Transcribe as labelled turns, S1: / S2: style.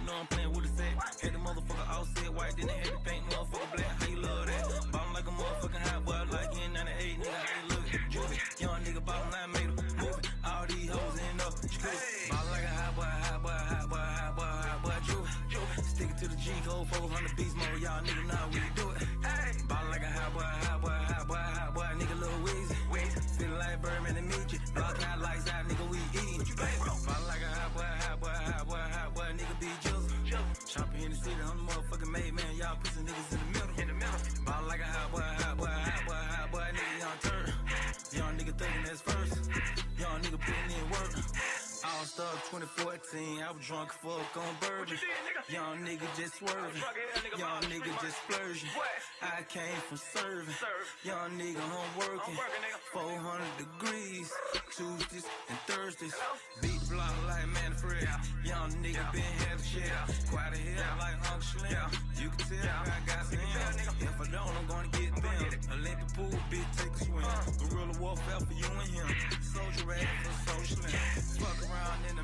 S1: know I'm playing with the set. Had the motherfucker all set white, then they had the paint motherfucker black. How you love that? Ballin' like a motherfucking hot boy, like in 98, nigga. How you look? Juvie, young nigga ballin', I made a movie. All these hoes in up, ballin' like a hot boy, hot boy, hot boy, hot boy, hot boy, Juvie. Stick it to the G code, 400 beast mode, y'all nigga know how we do it. Ballin' like a hot boy, hot boy, hot boy, hot boy, nigga Lil Weezy. Feelin' like Birdman and Meet you. Block out lights out, nigga, we eatin'. Ballin' like a hot boy, hot boy, hot boy, hot boy, nigga be Jizzle. Choppin' in the city, I'm the motherfucking made man. Y'all pussy niggas in the middle. Ballin' like a hot boy, hot boy, hot boy, hot boy, nigga, young turd. Young nigga thinking that's first. Young nigga putting in work. All-Star 2014, I was drunk fuck on bourbon. Young nigga just swerving. Young nigga just splurging. I came from serving. Young nigga home working. 400 degrees. Tuesdays and Thursdays. Beat the block like Manfred. Young nigga been had a shit. Quite a hell like Uncle Slim. You can tell I got some hands. If I don't, I'm gonna get them. Olympic pool, bitch, take a swim. Guerrilla warfare for you and him. Soldier ready for social. Fuck around in the